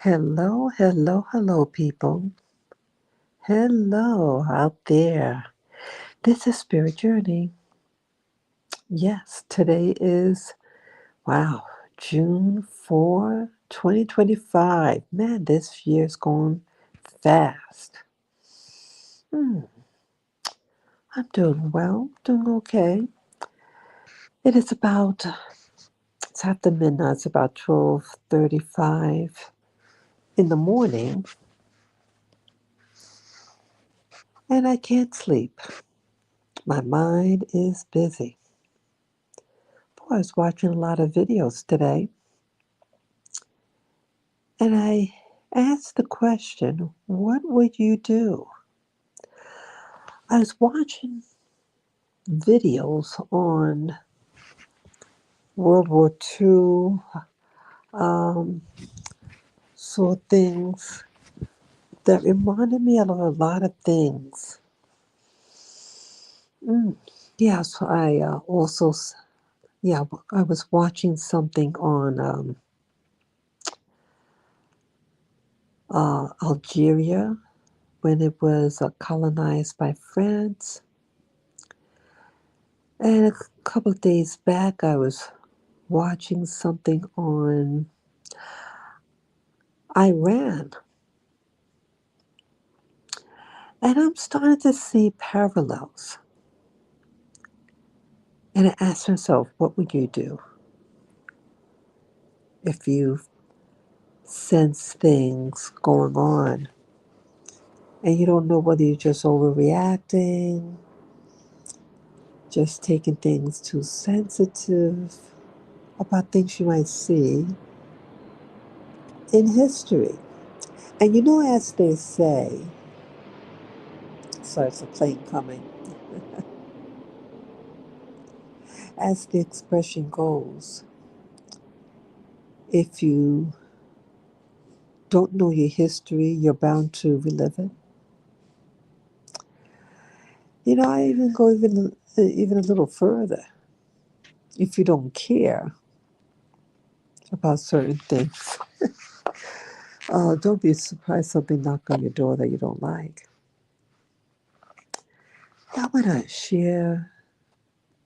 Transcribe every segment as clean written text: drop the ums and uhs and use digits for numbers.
Hello, hello, hello, people. Hello out there. This is Spirit Journey. Yes, today is, wow, June 4, 2025. Man, this year's gone fast. Hmm, I'm doing well, doing okay. It's after midnight, it's about 12:35 in the morning, and I can't sleep. My mind is busy. Boy, I was watching a lot of videos today, and I asked the question, what would you do? I was watching videos on World War II, um, saw things that reminded me of a lot of things. Mm. Yeah, so I yeah, I was watching something on Algeria when it was colonized by France. And a couple of days back, I was watching something on Iran, and I'm starting to see parallels. And I asked myself, what would you do if you sense things going on and you don't know whether you're just overreacting, just taking things too sensitive about things you might see in history? And as they say, sorry, it's a plane coming, as the expression goes, if you don't know your history, you're bound to relive it. I even go even a little further. If you don't care about certain things, don't be surprised something knock on your door that you don't like. I want to share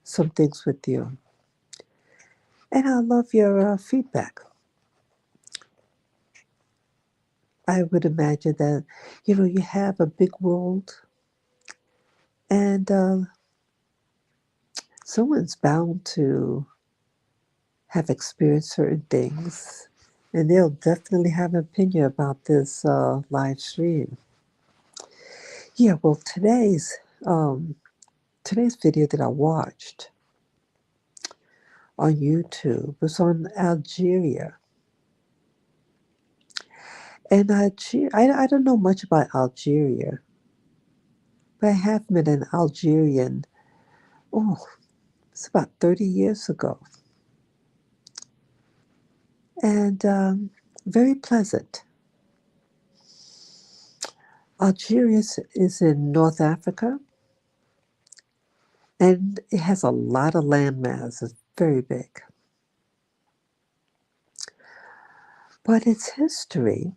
some things with you, and I love your feedback. I would imagine that you have a big world, and someone's bound to have experienced certain things, and they'll definitely have an opinion about this live stream. Yeah, well, today's video that I watched on YouTube was on Algeria, and I don't know much about Algeria, but I have met an Algerian. Oh, it's about 30 years ago, and very pleasant. Algeria is in North Africa, and it has a lot of landmass. It's very big. But its history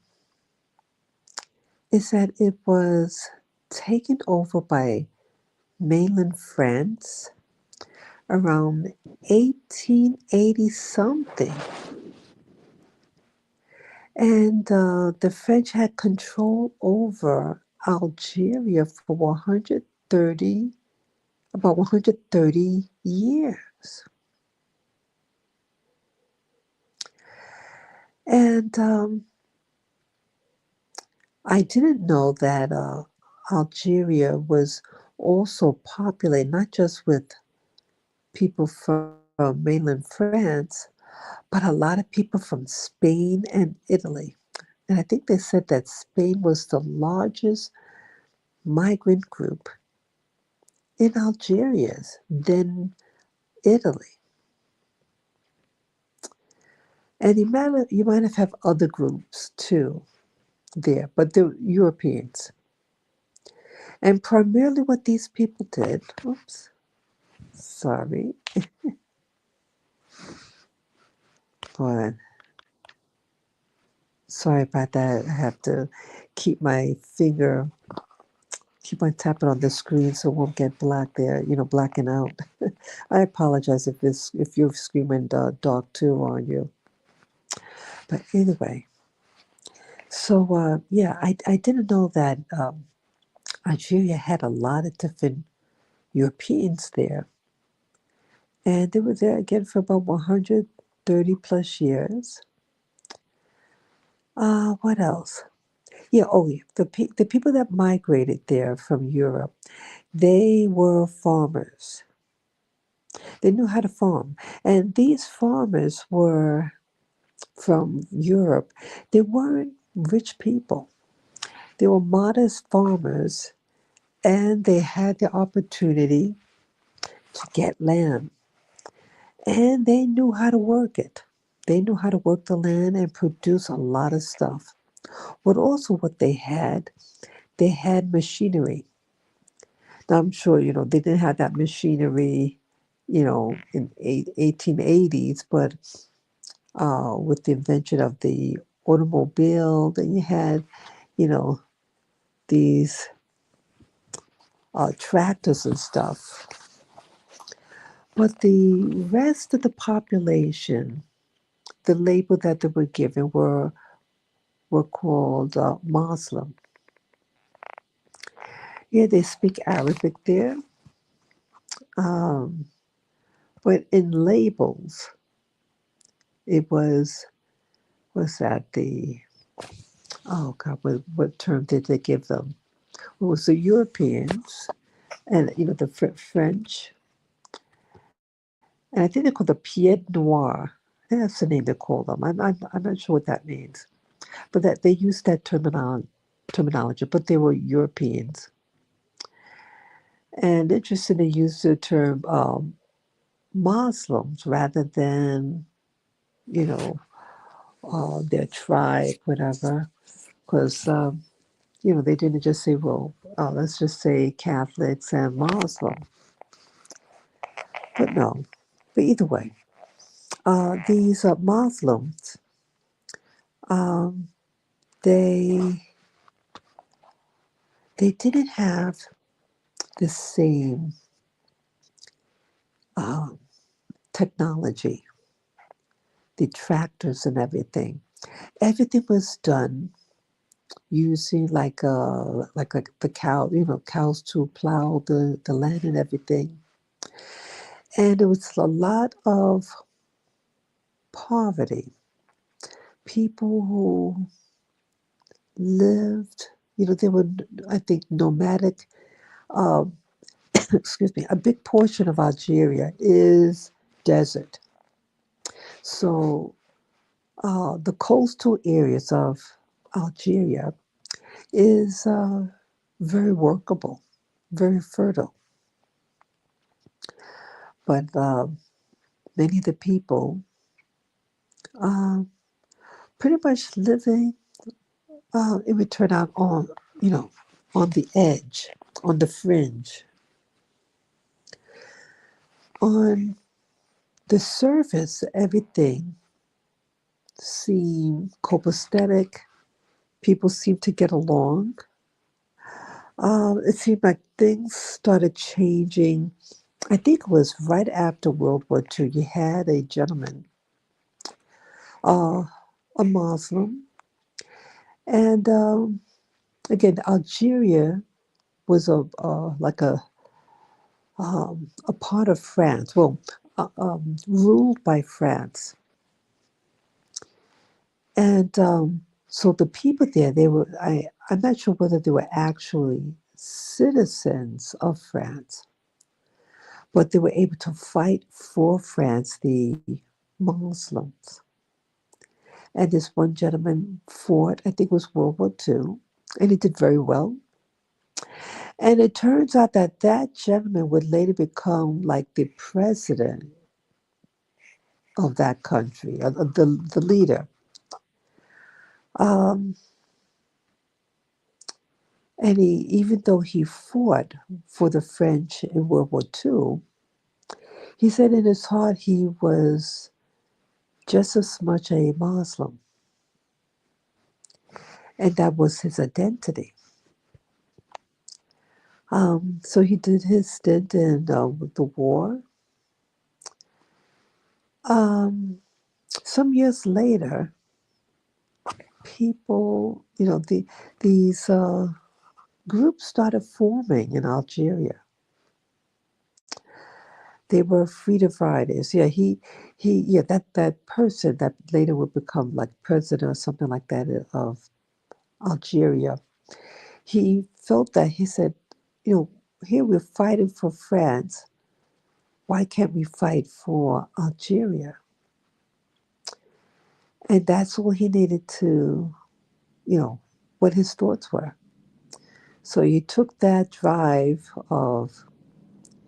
is that it was taken over by mainland France around 1880 something. And the French had control over Algeria for about 130 years. And I didn't know that Algeria was also populated not just with people from mainland France, but a lot of people from Spain and Italy. And I think they said that Spain was the largest migrant group in Algeria, then Italy. And you might have other groups too there, but they're Europeans. And primarily what these people did, oops, sorry, hold on. Sorry about that. I have to keep my finger, keep on tapping on the screen so it won't get black there, blacking out. I apologize if you're screaming dog too on you. But anyway, so yeah, I didn't know that Algeria had a lot of different Europeans there, and they were there again for about 130 plus years. What else? Yeah, oh yeah, the people that migrated there from Europe, they were farmers. They knew how to farm, and these farmers were from Europe. They weren't rich people. They were modest farmers, and they had the opportunity to get land, and they knew how to work it. They knew how to work the land and produce a lot of stuff. But also, what they had machinery. Now, I'm sure they didn't have that machinery, in 1880s, but with the invention of the automobile, then you had, you know, these tractors and stuff. But the rest of the population, the label that they were given were called Muslim. Yeah, they speak Arabic there, um, but in labels, it was that the oh God, what term did they give them? It was the Europeans and the French, and I think they called the Pied Noir. I think that's the name they call them. I'm not sure what that means, but that they used that terminology, but they were Europeans. And interesting, they used the term Muslims rather than you know their tribe, whatever, because they didn't just say, well, let's just say Catholics and Muslim, but no. But either way, these Muslims, um, they they didn't have the same um, technology, the tractors and everything. Everything was done using like the cows to plow the land and everything. And it was a lot of poverty. People who lived, they were, I think, nomadic. Um, excuse me, a big portion of Algeria is desert. So the coastal areas of Algeria is very workable, very fertile. But many of the people uh, pretty much living, it would turn out you know, on the edge, on the fringe. On the surface, everything seemed copacetic. People seemed to get along. It seemed like things started changing. I think it was right after World War II. You had a gentleman, uh, a Muslim, and again, Algeria was like a part of France. Well, ruled by France, and so the people there, they were. I'm not sure whether they were actually citizens of France, but they were able to fight for France, the Muslims. And this one gentleman fought, I think it was World War II, and he did very well. And it turns out that that gentleman would later become like the president of that country, the leader. Um, and even though he fought for the French in World War II, he said in his heart he was just as much a Muslim. and that was his identity. So he did his stint in the war. Um, some years later, people, these groups started forming in Algeria. They were freedom fighters. Yeah, yeah, that person that later would become like president or something like that of Algeria. He felt that he said, you know, here we're fighting for France. Why can't we fight for Algeria? And that's all he needed to, what his thoughts were. So he took that drive of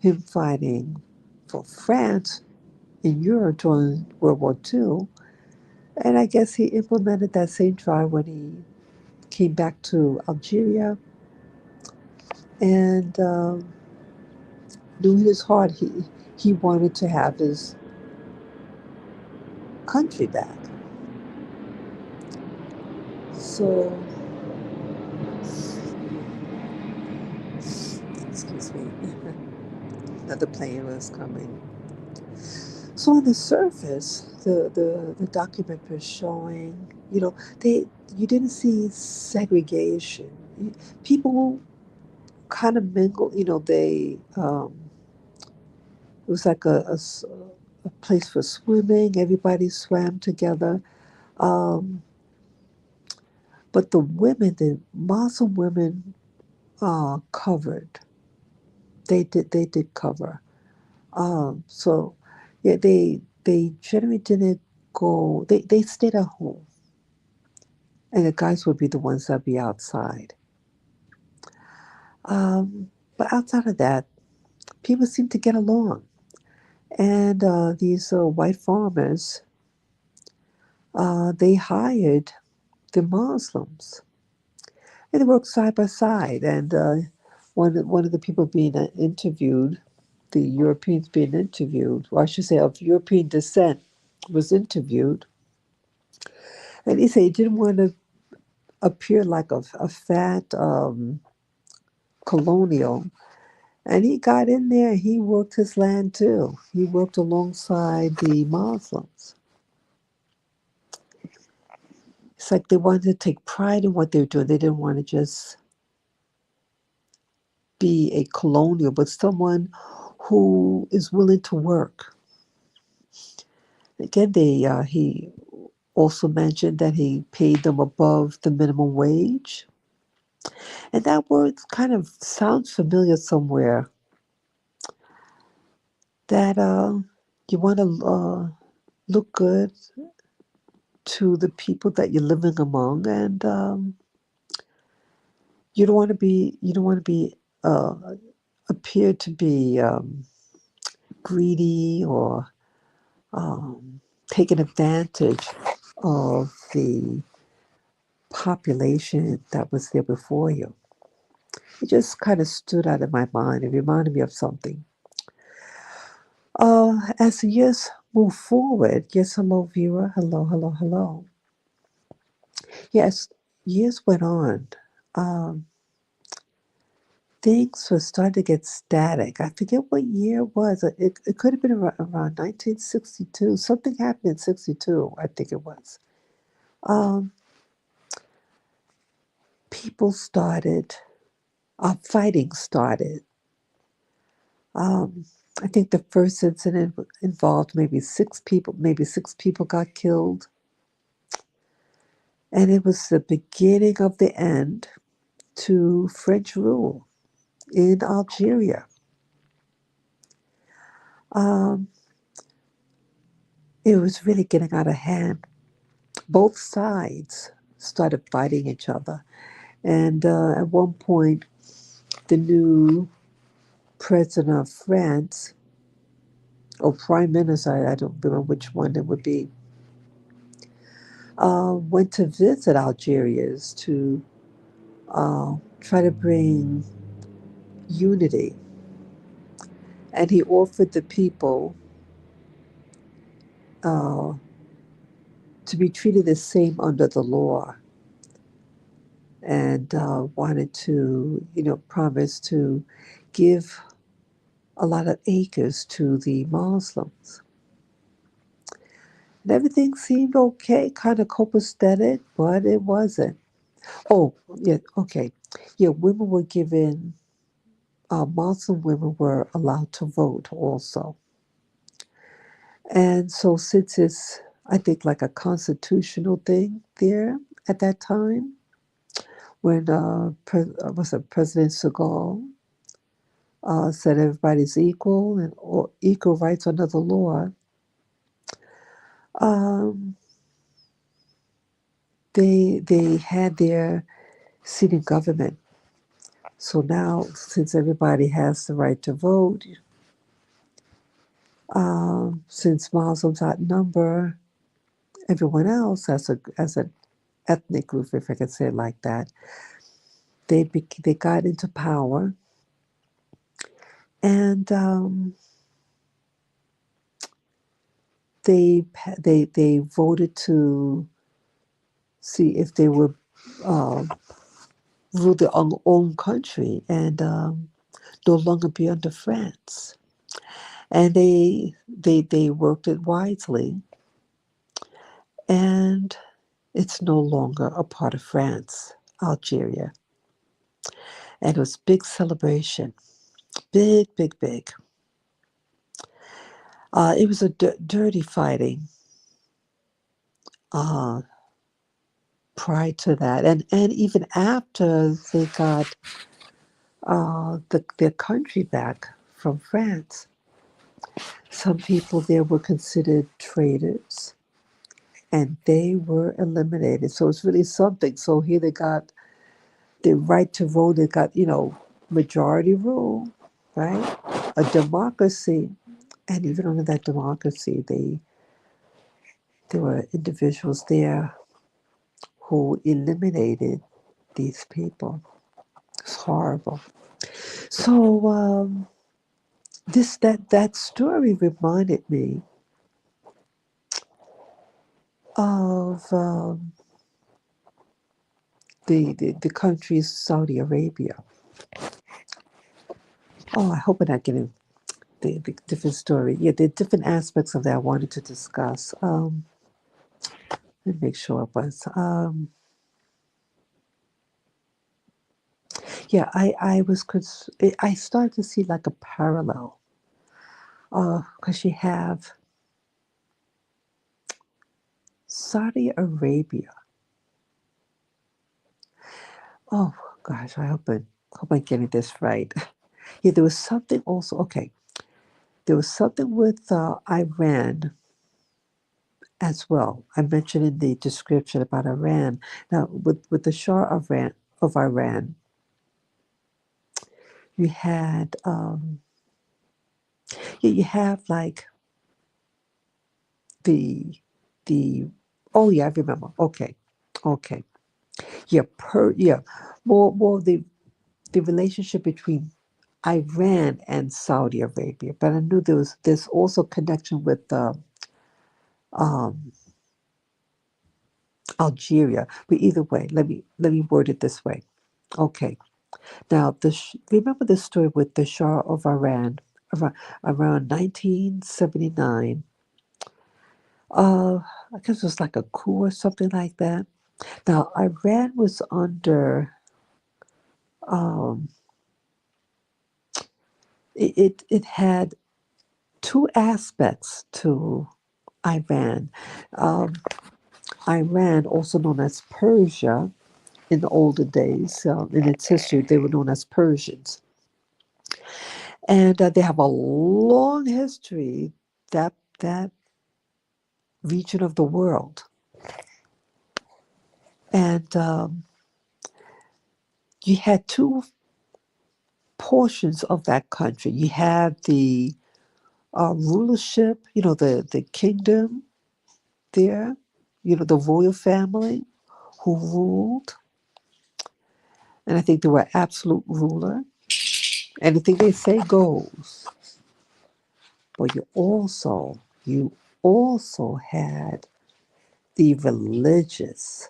him fighting for France in Europe during World War II, and I guess he implemented that same drive when he came back to Algeria and knew in his heart he wanted to have his country back. So, excuse me, another plane was coming. So on the surface, the document was showing, they you didn't see segregation. People kind of mingled. It was like a place for swimming. Everybody swam together. Um, but the Muslim women, covered. They did cover. So, yeah, they generally didn't go. They stayed at home, and the guys would be the ones that be outside. But outside of that, people seem to get along, and these white farmers, they hired the Muslims, and they worked side by side. And one of the people being interviewed, the Europeans being interviewed, or I should say of European descent, was interviewed, and he said he didn't want to appear like a fat colonial. And he got in there, he worked his land too. He worked alongside the Muslims. It's like they wanted to take pride in what they were doing. They didn't want to just be a colonial, but someone who is willing to work. Again, he also mentioned that he paid them above the minimum wage. And that word kind of sounds familiar somewhere, that you want to look good to the people that you're living among, and you don't want to be uh, appear to be greedy or taking advantage of the population that was there before you. It just kind of stood out in my mind. It reminded me of something. As the years move forward, yes, hello, viewer, hello, hello, hello. Yes, years went on. Um, things were starting to get static. I forget what year it was. It could have been around 1962. Something happened in 62, I think it was. Um, people started, fighting started. Um, I think the first incident involved maybe six people got killed. And it was the beginning of the end to French rule in Algeria. Um, it was really getting out of hand. Both sides started fighting each other. And at one point, the new president of France, or prime minister, I don't remember which one it would be, went to visit Algerians to try to bring unity. And he offered the people uh, to be treated the same under the law. and wanted to, promise to give a lot of acres to the Muslims. And everything seemed okay, kind of copacetic, but it wasn't. Oh, yeah, okay. Yeah, women were given, Muslim women were allowed to vote also. And so, since it's, I think, like a constitutional thing there at that time, when was it President Segal said everybody's equal and or equal rights under the law, um, they had their seat in government. So now, since everybody has the right to vote, since Muslims outnumber everyone else as an ethnic group, if I could say it like that, they got into power, and they voted to see if they would uh, rule their own country and no longer be under France. And they worked it wisely, and it's no longer a part of France, Algeria. And it was big celebration, big, big, big. It was a dirty fighting uh, prior to that, and even after they got their country back from France, some people there were considered traitors, and they were eliminated. So it's really something. So here they got the right to vote. They got majority rule, right? A democracy, and even under that democracy, there were individuals there who eliminated these people. It's horrible. So that story reminded me of the country Saudi Arabia. Oh, I hope I'm not getting the different story. Yeah, the different aspects of that I wanted to discuss. Let me make sure it was. Yeah, I started to see like a parallel. Because you have Saudi Arabia. Oh gosh, hope I'm getting this right. Yeah, there was something also. Okay, there was something with Iran as well. I mentioned in the description about Iran. Now, with the Shah of Iran, you had yeah, you have like the the oh yeah, I remember. Okay, okay, yeah, more the relationship between Iran and Saudi Arabia, but I knew there's also connection with um, Algeria. But either way, let me word it this way. Okay, now remember the story with the Shah of Iran around 1979. I guess it was like a coup or something like that. Now Iran was under um, it had two aspects to Iran. Um, Iran, also known as Persia in the older days, in its history, they were known as Persians. And they have a long history, that region of the world. And you had two portions of that country. You had the rulership, the kingdom there, the royal family who ruled. And I think they were absolute ruler. Anything they say goes. But you also had the religious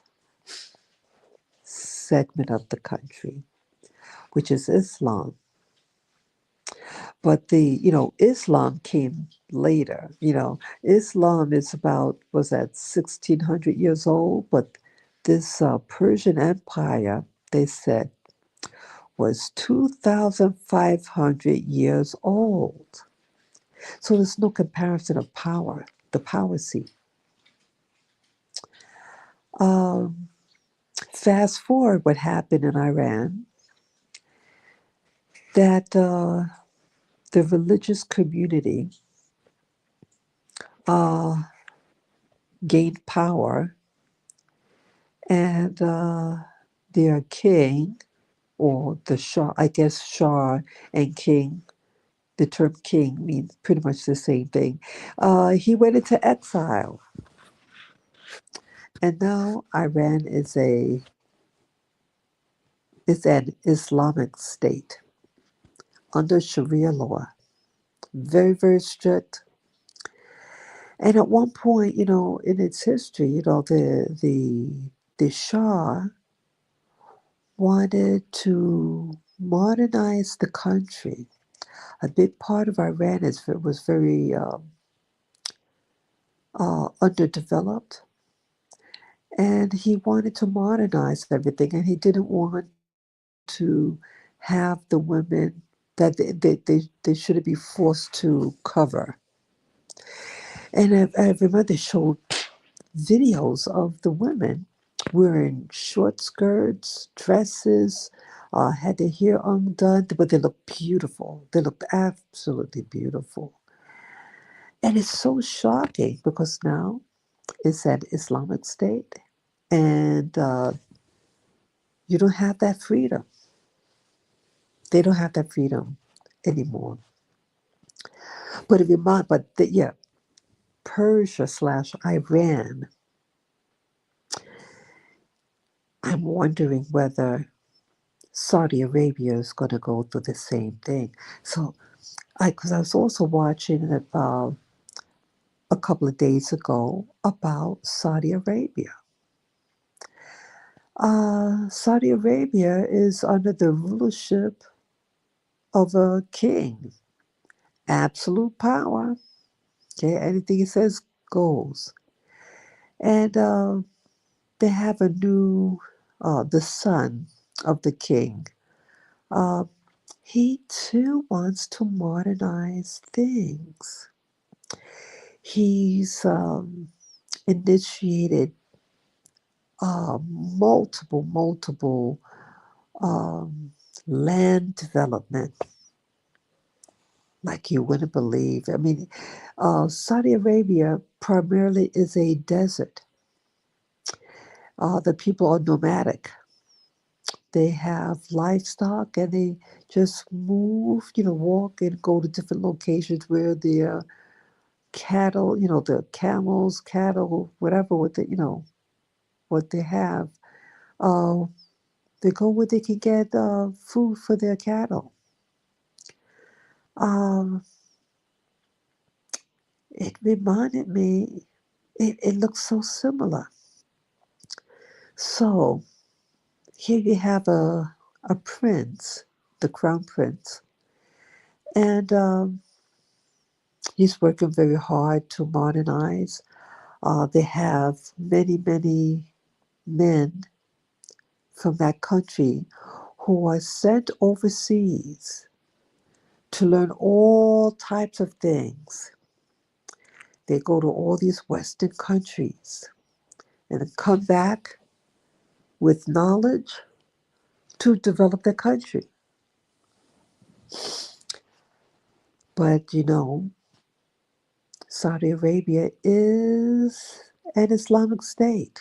segment of the country, which is Islam. But Islam came later. Islam is about, was that 1600 years old? But this Persian Empire, they said, was 2,500 years old. So there's no comparison of power, the power seat. Um, Fast forward what happened in Iran, that the religious community uh, gained power, and their king, or the Shah, I guess Shah and king, the term king means pretty much the same thing. He went into exile, and now Iran is an Islamic state under Sharia law, very very strict. And at one point, in its history, the Shah wanted to modernize the country. A big part of Iran was very underdeveloped, and he wanted to modernize everything, and he didn't want to have the women that they shouldn't be forced to cover. And I remember they showed videos of the women wearing short skirts, dresses, had their hair undone, but they looked beautiful. They looked absolutely beautiful. And it's so shocking because now it's an Islamic state, and you don't have that freedom. They don't have that freedom anymore. But if you mind, yeah, Persia slash Iran, I'm wondering whether Saudi Arabia is going to go through the same thing. So, because I was also watching about a couple of days ago about Saudi Arabia. Saudi Arabia is under the rulership of a king, absolute power. Okay, anything he says goes. And they have a new, the son of the king. Uh, he too wants to modernize things. He's initiated multiple um, land development like you wouldn't believe. I mean, Saudi Arabia primarily is a desert. The people are nomadic. They have livestock and they just move, walk and go to different locations where their cattle, the camels, cattle, whatever, what they have. Uh, they go where they can get food for their cattle. Um, it reminded me, it looks so similar. So here you have a prince, the crown prince, and he's working very hard to modernize. They have many men from that country who are sent overseas to learn all types of things. They go to all these Western countries and then come back with knowledge to develop their country. But Saudi Arabia is an Islamic state.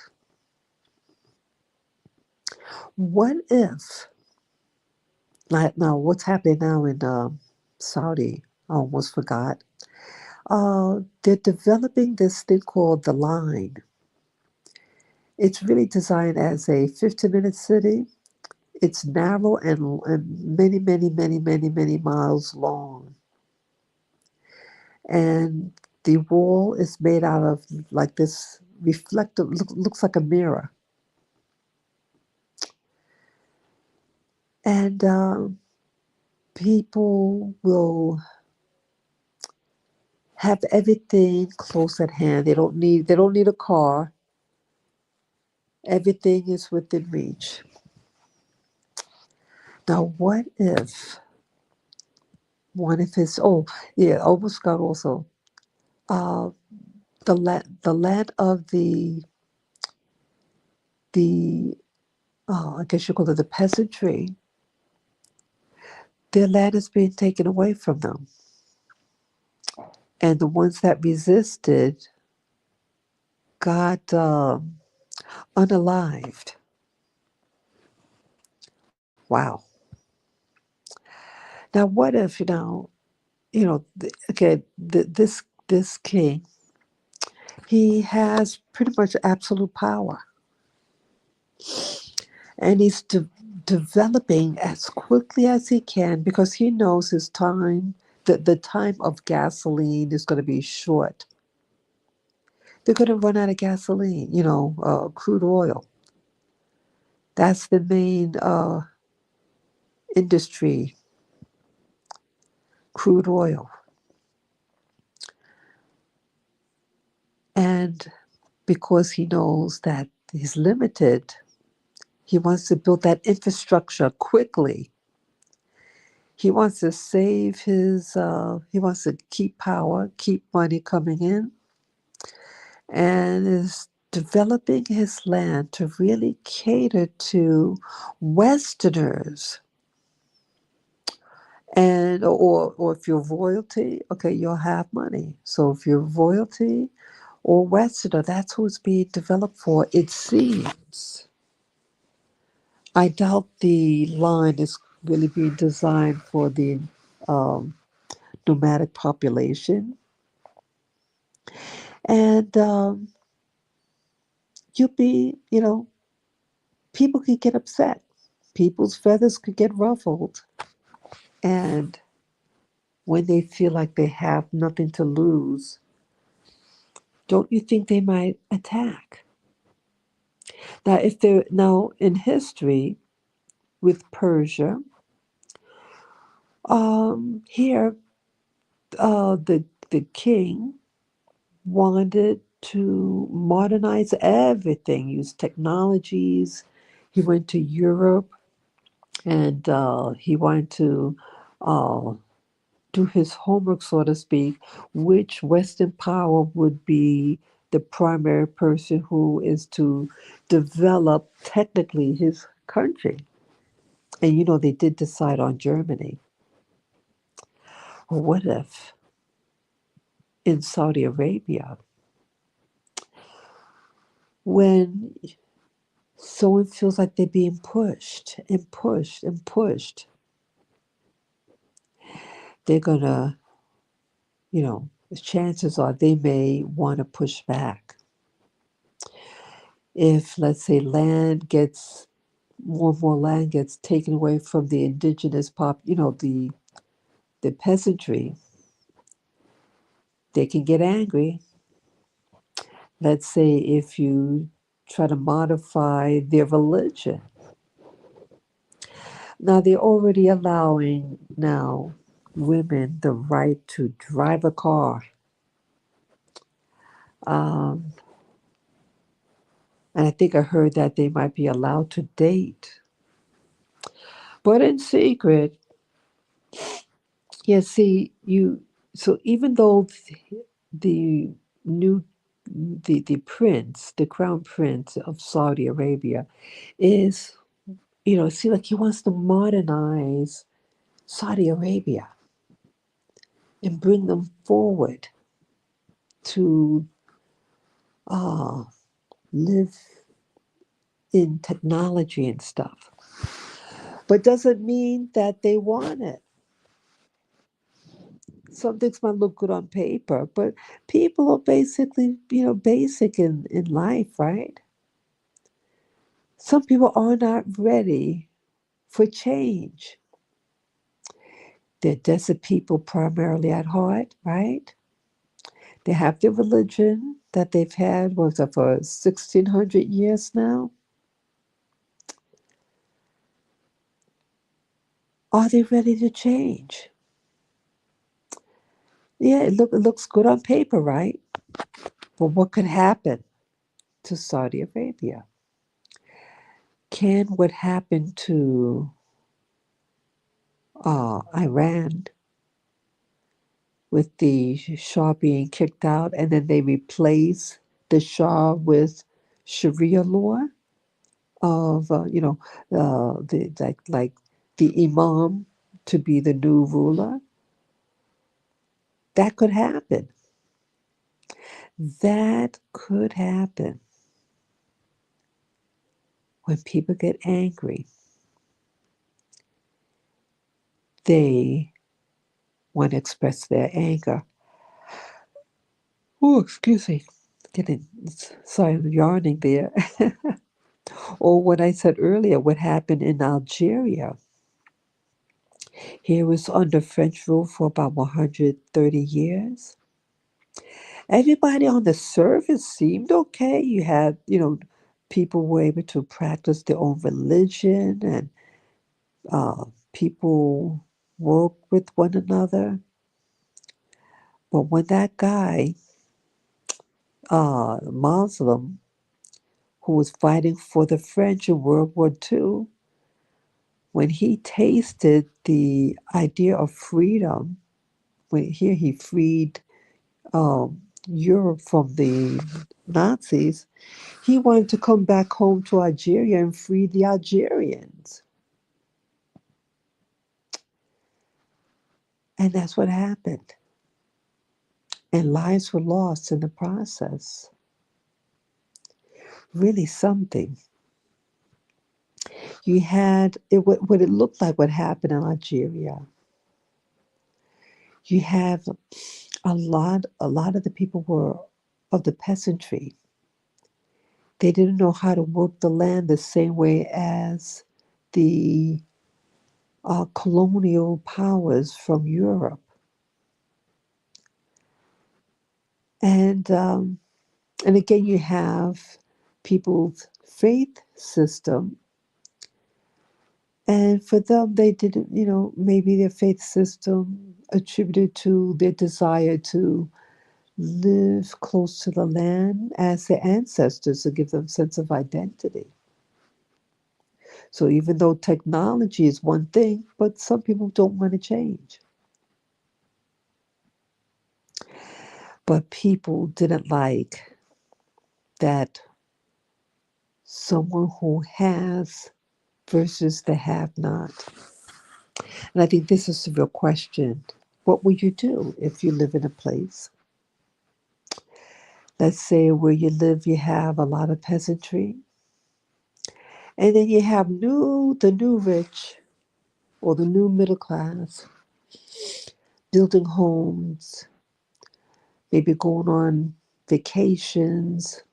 What if, like now, what's happening now in Saudi? I almost forgot. They're developing this thing called the line. It's really designed as a 15-minute city. It's narrow and many miles long. And the wall is made out of like this reflective, looks like a mirror. And people will have everything close at hand. They don't need a car. Everything is within reach. Now, what if it's, oh, yeah, almost got also, uh, the land of the I guess you call it the peasantry, their land is being taken away from them. And the ones that resisted got unalived. Wow. Now, what if, okay, this king, he has pretty much absolute power, and he's developing as quickly as he can because he knows his time, the time of gasoline is going to be short. They're going to run out of gasoline, crude oil. That's the main industry, crude oil. And because he knows that he's limited, he wants to build that infrastructure quickly. He wants to he wants to keep power, keep money coming in, and is developing his land to really cater to Westerners. And or if you're royalty, okay, you'll have money. So if you're royalty or Westerner, that's who it's being developed for, it seems. I doubt the line is really being designed for the um, nomadic population. And you'll be, people could get upset. People's feathers could get ruffled. And when they feel like they have nothing to lose, don't you think they might attack? Now in history with Persia, here the king wanted to modernize everything, use technologies. He went to Europe and he wanted to uh, do his homework, so to speak, which Western power would be the primary person who is to develop technically his country. And they did decide on Germany. Well, what if in Saudi Arabia, when someone feels like they're being pushed and pushed and pushed, they're gonna, chances are they may want to push back. If, let's say, more and more land gets taken away from the indigenous the peasantry, they can get angry. Let's say if you try to modify their religion. Now they're already allowing now women the right to drive a car. Um, and I think I heard that they might be allowed to date, but in secret. Yeah, see, so even though the new the prince, the crown prince of Saudi Arabia, is, it seems like he wants to modernize Saudi Arabia and bring them forward to uh, live in technology and stuff. But doesn't mean that they want it. Some things might look good on paper, but people are basically, basic in life, right? Some people are not ready for change. They're desert people primarily at heart, right? They have their religion that they've had, was it for 1,600 years now? Are they ready to change? Yeah, it looks good on paper, right? But what could happen to Saudi Arabia? Can what happened to Iran with the Shah being kicked out and then they replace the Shah with Sharia law of, the like the Imam to be the new ruler? That could happen. That could happen when people get angry. They want to express their anger. Oh, excuse me. Getting sorry, I'm yarning there. Or what I said earlier, what happened in Algeria. Here was under French rule for about 130 years. Everybody on the surface seemed okay. You had, people were able to practice their own religion and uh, people work with one another. But when that guy, Muslim, who was fighting for the French in World War II, when he tasted the idea of freedom, when here he freed Europe from the Nazis, he wanted to come back home to Algeria and free the Algerians. And that's what happened. And lives were lost in the process. Really something. You had what it looked like what happened in Algeria. You have a lot of the people were of the peasantry. They didn't know how to work the land the same way as the colonial powers from Europe. And again, you have people's faith system. And for them, they didn't, maybe their faith system attributed to their desire to live close to the land as their ancestors to give them a sense of identity. So even though technology is one thing, but some people don't want to change. But people didn't like that someone who has versus the have not. And I think this is the real question. What would you do if you live in a place? Let's say where you live, you have a lot of peasantry, and then you have the new rich or the new middle class building homes, maybe going on vacations.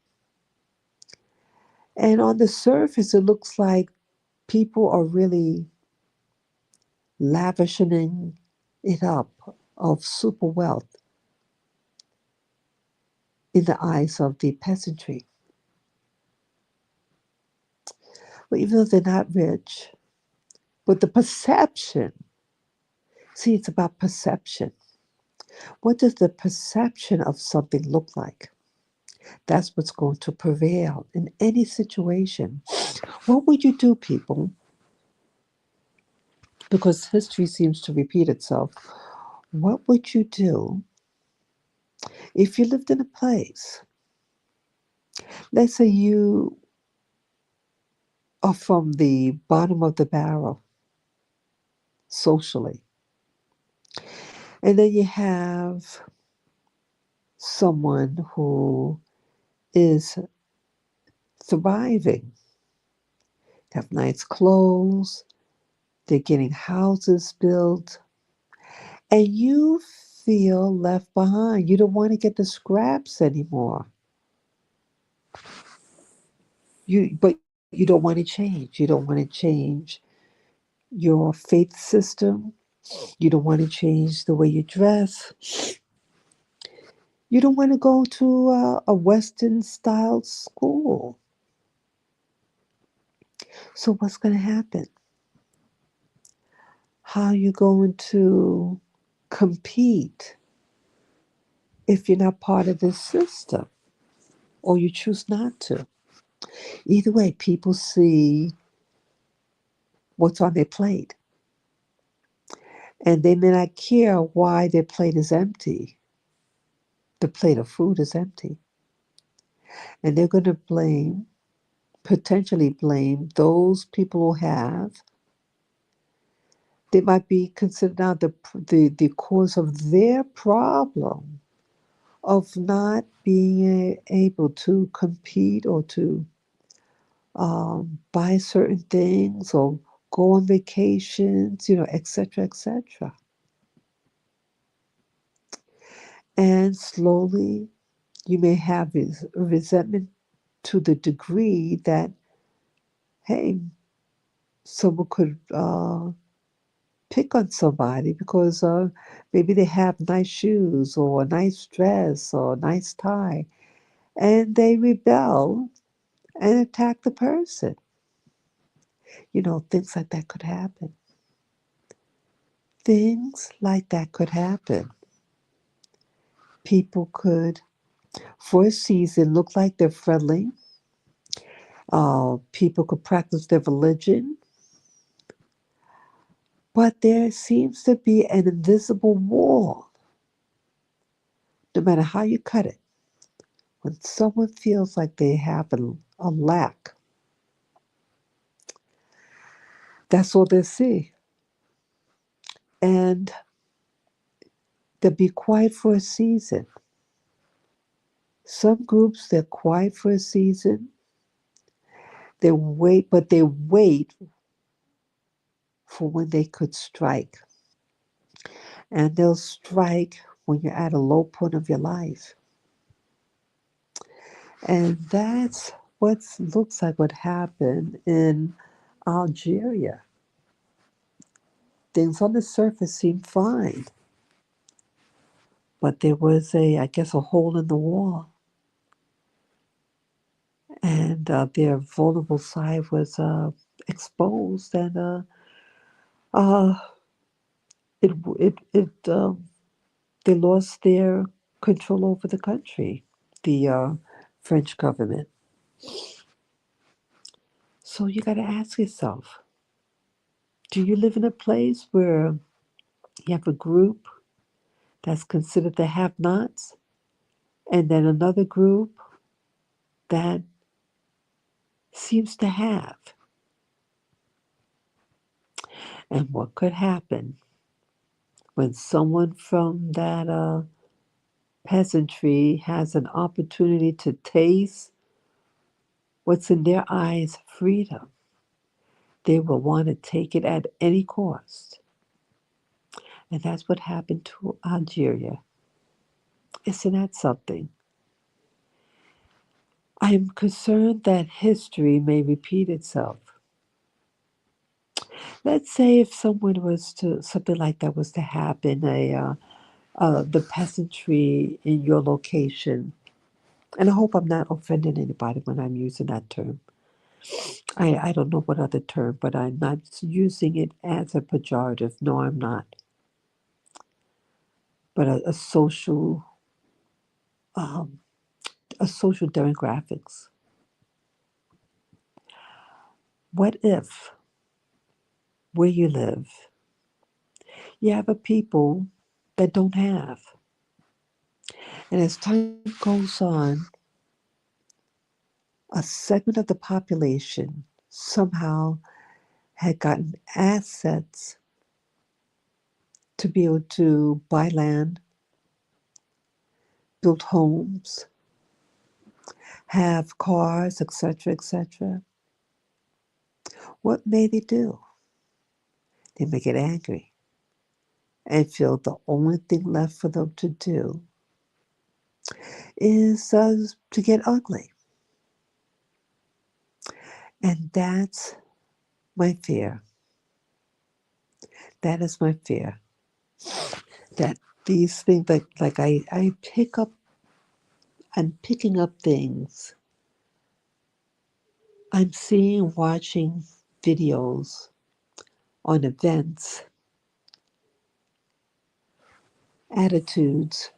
And on the surface, it looks like people are really lavishing it up of super wealth in the eyes of the peasantry. But even though they're not rich, but the perception, see, it's about perception. What does the perception of something look like? That's what's going to prevail in any situation. What would you do, people? Because history seems to repeat itself. What would you do if you lived in a place? Let's say you are from the bottom of the barrel socially, and then you have someone who is thriving. They have nice clothes, they're getting houses built, and you feel left behind. You don't want to get the scraps anymore. But you don't want to change. You don't want to change your faith system. You don't want to change the way you dress. You don't want to go to a Western style school. So what's going to happen? How are you going to compete if you're not part of this system or you choose not to? Either way, people see what's on their plate and they may not care why their plate is empty. The plate of food is empty. And they're going to potentially blame those people who have. They might be considered now the cause of their problem of not being able to compete or to buy certain things or go on vacations, etc., etc. And slowly you may have resentment to the degree that, hey, someone could pick on somebody because maybe they have nice shoes or a nice dress or a nice tie, and they rebel and attack the person. Things like that could happen. Things like that could happen. People could, for a season, look like they're friendly. People could practice their religion, but there seems to be an invisible wall, no matter how you cut it. When someone feels like they have a lack, that's all they see. And they'll be quiet for a season. Some groups, they're quiet for a season. They wait for when they could strike. And they'll strike when you're at a low point of your life. And that's what looks like what happened in Algeria. Things on the surface seem fine, but there was I guess, a hole in the wall, and their vulnerable side was exposed, and uh, they lost their control over the country, the French government. So you got to ask yourself, do you live in a place where you have a group that's considered the have-nots, and then another group that seems to have? And what could happen when someone from that peasantry has an opportunity to taste what's in their eyes freedom? They will want to take it at any cost. And that's what happened to Algeria. Isn't that something? I am concerned that history may repeat itself. Let's say if something like that was to happen, the peasantry in your location, and I hope I'm not offending anybody when I'm using that term. I don't know what other term, but I'm not using it as a pejorative. No, I'm not. But um, a social demographics. What if where you live, you have a people that don't have, and as time goes on, a segment of the population somehow had gotten assets to be able to buy land, build homes, have cars, etc., etc. What may they do? They may get angry and feel the only thing left for them to do is to get ugly. And that's my fear. That is my fear. That these things, like I'm picking up things. I'm seeing, watching videos on events attitudes,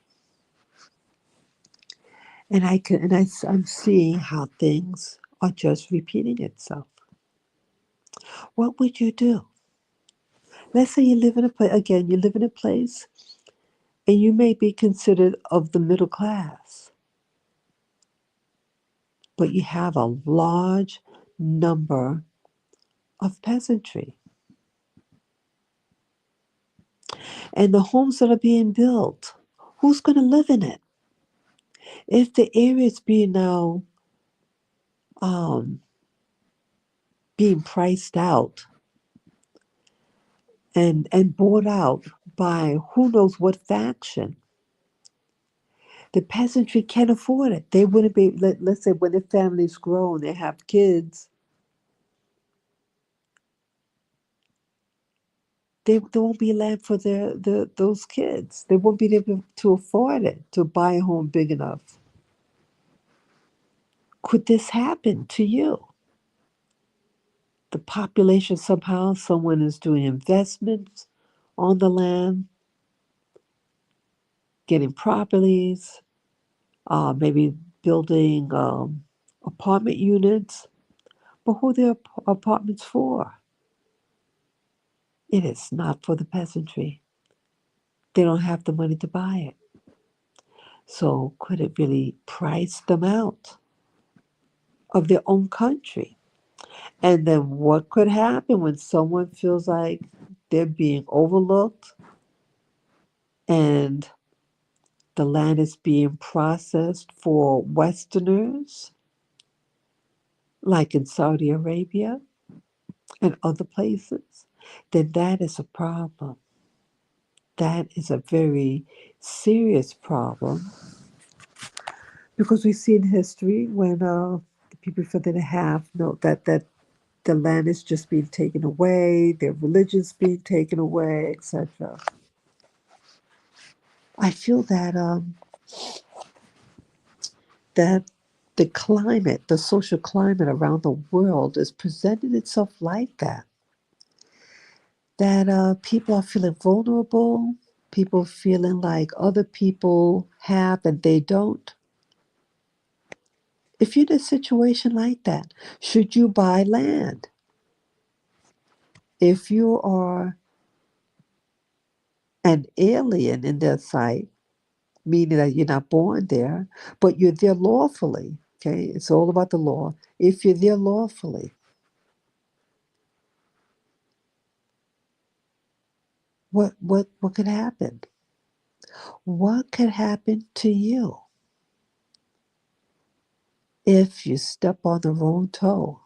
and I'm seeing how things are just repeating itself. What would you do? Let's say you live in a place, again, you live in a place and you may be considered of the middle class, but you have a large number of peasantry. And the homes that are being built, who's going to live in it? If the area is being now um, being priced out and bought out by who knows what faction, the peasantry can't afford it. They wouldn't be, let's say when their families grow and they have kids, there won't be land for those kids. They won't be able to afford it, to buy a home big enough. Could this happen to you? The population somehow, someone is doing investments on the land, getting properties, maybe building apartment units. But who are the apartments for? It is not for the peasantry. They don't have the money to buy it. So could it really price them out of their own country? And then what could happen when someone feels like they're being overlooked and the land is being processed for Westerners, like in Saudi Arabia and other places? Then that is a problem. That is a very serious problem because we see in history when the people feel that they have no that the land is just being taken away, their religion's being taken away, etc. I feel that the climate, the social climate around the world is presenting itself like that. That people are feeling vulnerable, people feeling like other people have and they don't. If you're in a situation like that, should you buy land? If you are an alien in their sight, meaning that you're not born there, but you're there lawfully, okay? It's all about the law. If you're there lawfully, what could happen? What could happen to you if you step on the wrong toe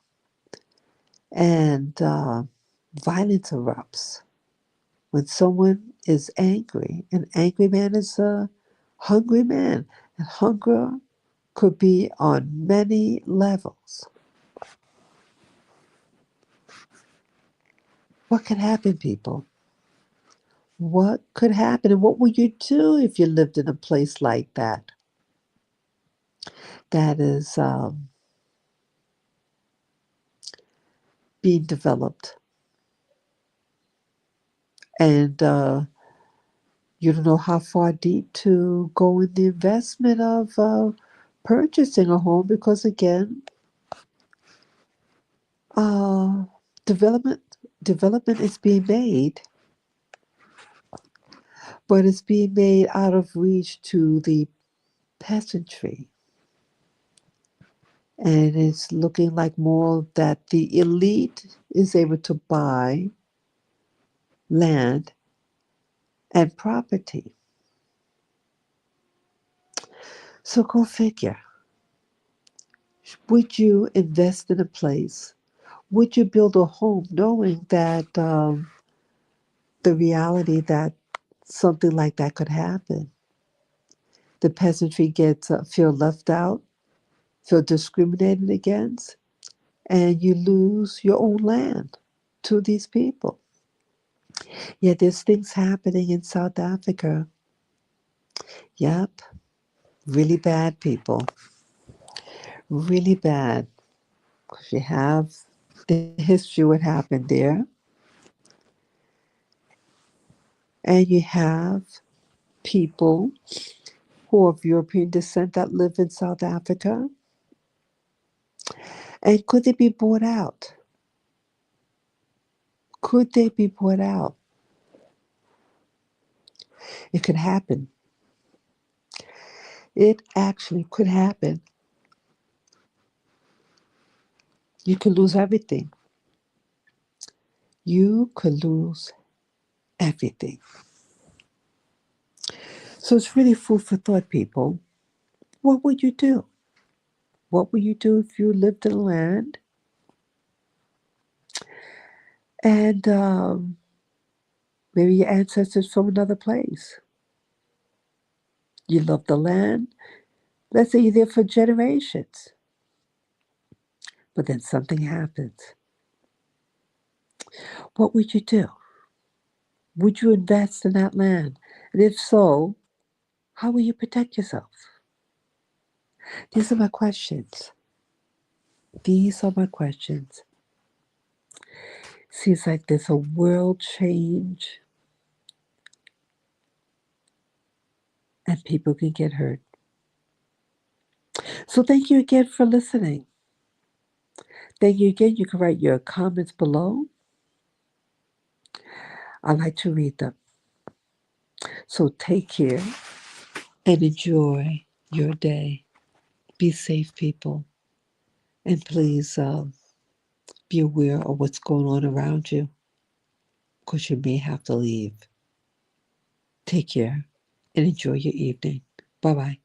and violence erupts? When someone is angry, an angry man is a hungry man. And hunger could be on many levels. What could happen, people? What could happen? And what would you do if you lived in a place like that? That is being developed. And you don't know how far deep to go in the investment of purchasing a home because, again, uh, development development is being made, but it's being made out of reach to the peasantry. And it's looking like more that the elite is able to buy land and property. So go figure. Would you invest in a place? Would you build a home knowing that the reality that something like that could happen? The peasantry gets feel left out, feel discriminated against, and you lose your own land to these people. Yeah, there's things happening in South Africa. Yep, really bad people. Really bad. Because you have the history, what happened there, and you have people who are of European descent that live in South Africa? And could they be bought out? Could they be bought out? It could happen. It actually could happen. You could lose everything. You could lose everything. So it's really food for thought, people. What would you do? What would you do if you lived in a land and maybe your ancestors from another place? You love the land. Let's say you're there for generations. But then something happens. What would you do? Would you invest in that land? And if so, how will you protect yourself? These are my questions. These are my questions. Seems like there's a world change and people can get hurt. So thank you again for listening. Thank you again. You can write your comments below. I like to read them. So take care and enjoy your day. Be safe, people. And please be aware of what's going on around you because you may have to leave. Take care and enjoy your evening. Bye bye.